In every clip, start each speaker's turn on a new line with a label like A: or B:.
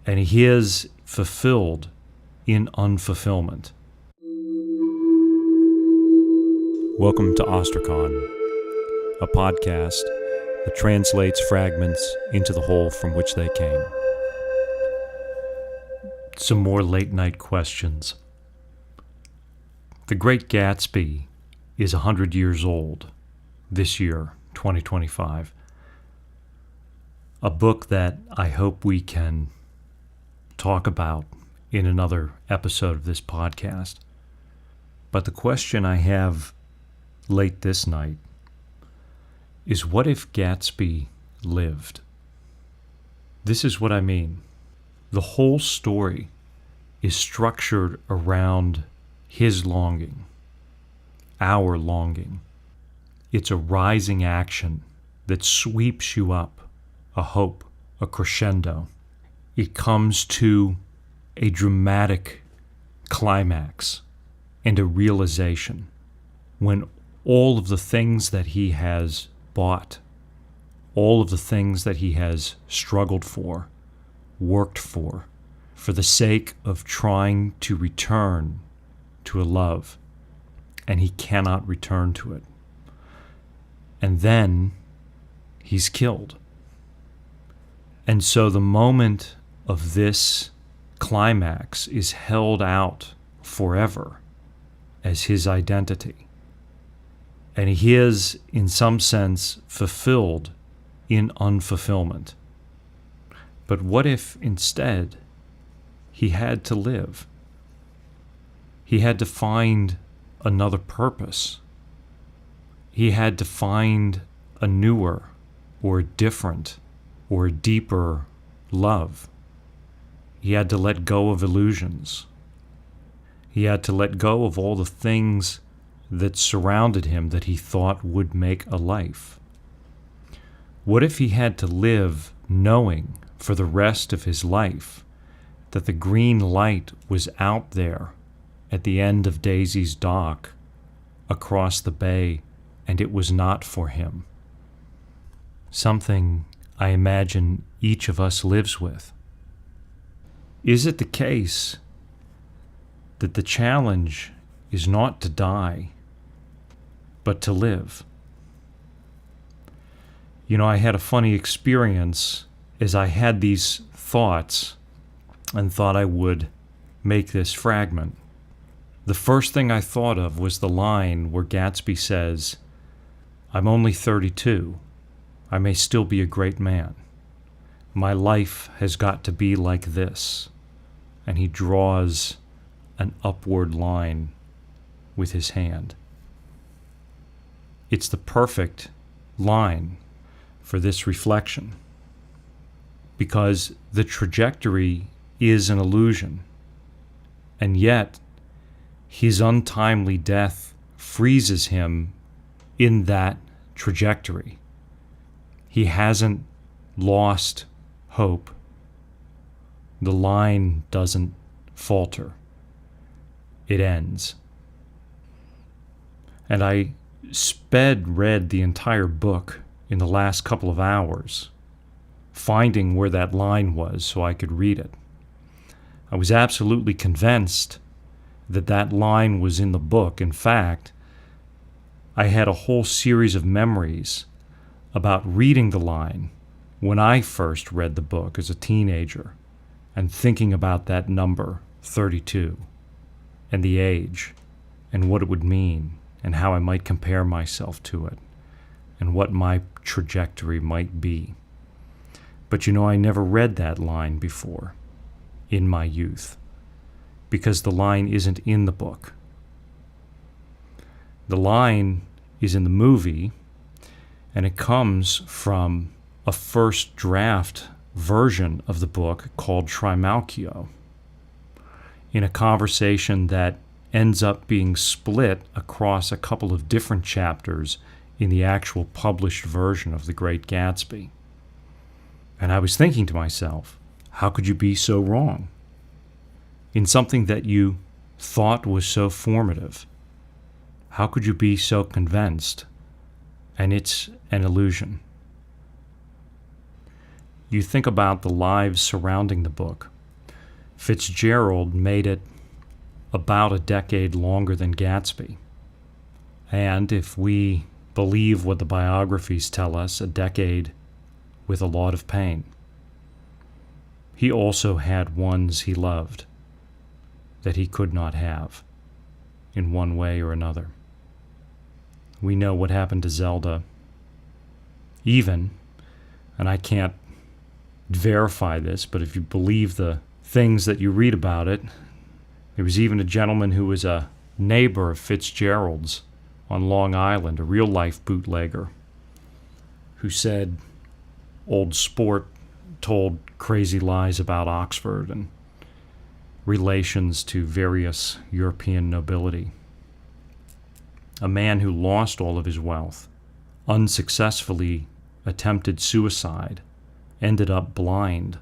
A: and he is fulfilled in unfulfillment. Welcome to Ostracon, a podcast that translates fragments into the whole from which they came. Some more late-night questions. The Great Gatsby is 100 years old this year, 2025. A book that I hope we can talk about in another episode of this podcast. But the question I have late this night is, what if Gatsby lived? This is what I mean. The whole story is structured around his longing, our longing. It's a rising action that sweeps you up, a hope, a crescendo. It comes to a dramatic climax and a realization when all of the things that he has bought, all of the things that he has struggled for, worked for the sake of trying to return to a love, and he cannot return to it. And then he's killed. And so the moment of this climax is held out forever as his identity. And he is, in some sense, fulfilled in unfulfillment. But what if instead he had to live? He had to find another purpose. He had to find a newer or a different or a deeper love. He had to let go of illusions. He had to let go of all the things that surrounded him that he thought would make a life. What if he had to live knowing for the rest of his life that the green light was out there at the end of Daisy's dock across the bay, and it was not for him? Something I imagine each of us lives with. Is it the case that the challenge is not to die, but to live? You know, I had a funny experience as I had these thoughts and thought I would make this fragment. The first thing I thought of was the line where Gatsby says, "I'm only 32. I may still be a great man. My life has got to be like this." And he draws an upward line with his hand. It's the perfect line for this reflection, because the trajectory is an illusion, and yet his untimely death freezes him in that trajectory. He hasn't lost hope. The line doesn't falter. It ends. And I read the entire book in the last couple of hours, finding where that line was so I could read it. I was absolutely convinced that that line was in the book. In fact, I had a whole series of memories about reading the line when I first read the book as a teenager, and thinking about that number, 32, and the age, and what it would mean, and how I might compare myself to it, and what my trajectory might be. But you know, I never read that line before in my youth, because the line isn't in the book. The line is in the movie, and it comes from a first draft version of the book called Trimalchio, in a conversation that ends up being split across a couple of different chapters in the actual published version of The Great Gatsby. And I was thinking to myself, how could you be so wrong in something that you thought was so formative? How could you be so convinced and it's an illusion? You think about the lives surrounding the book, Fitzgerald made it about a decade longer than Gatsby. And if we believe what the biographies tell us, a decade with a lot of pain. He also had ones he loved that he could not have in one way or another. We know what happened to Zelda. Even, and I can't verify this, but if you believe the things that you read about it, there was even a gentleman who was a neighbor of Fitzgerald's on Long Island, a real-life bootlegger, who said old Sport told crazy lies about Oxford and relations to various European nobility. A man who lost all of his wealth, unsuccessfully attempted suicide, ended up blind,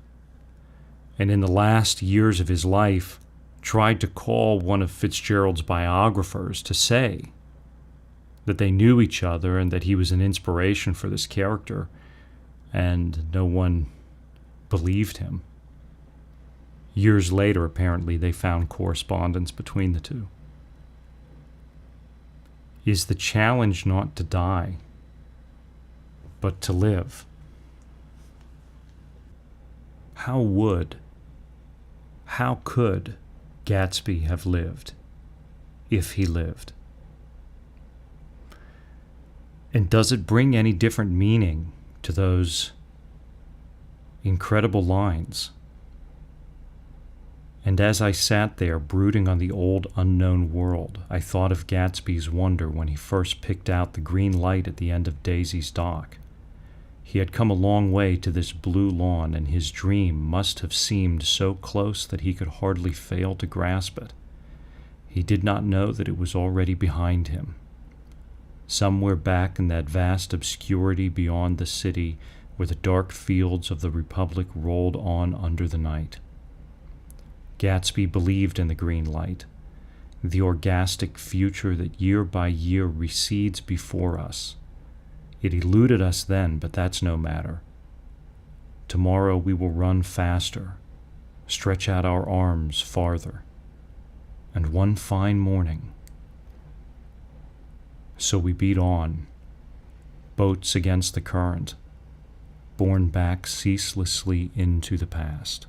A: and in the last years of his life tried to call one of Fitzgerald's biographers to say that they knew each other and that he was an inspiration for this character, and no one believed him. Years later, apparently, they found correspondence between the two. Is the challenge not to die, but to live? How could Gatsby have lived if he lived? And does it bring any different meaning to those incredible lines? And as I sat there brooding on the old unknown world, I thought of Gatsby's wonder when he first picked out the green light at the end of Daisy's dock. He had come a long way to this blue lawn, and his dream must have seemed so close that he could hardly fail to grasp it. He did not know that it was already behind him. Somewhere back in that vast obscurity beyond the city, where the dark fields of the Republic rolled on under the night. Gatsby believed in the green light, the orgastic future that year by year recedes before us. It eluded us then, but that's no matter. Tomorrow we will run faster, stretch out our arms farther, and one fine morning. So we beat on, boats against the current, borne back ceaselessly into the past.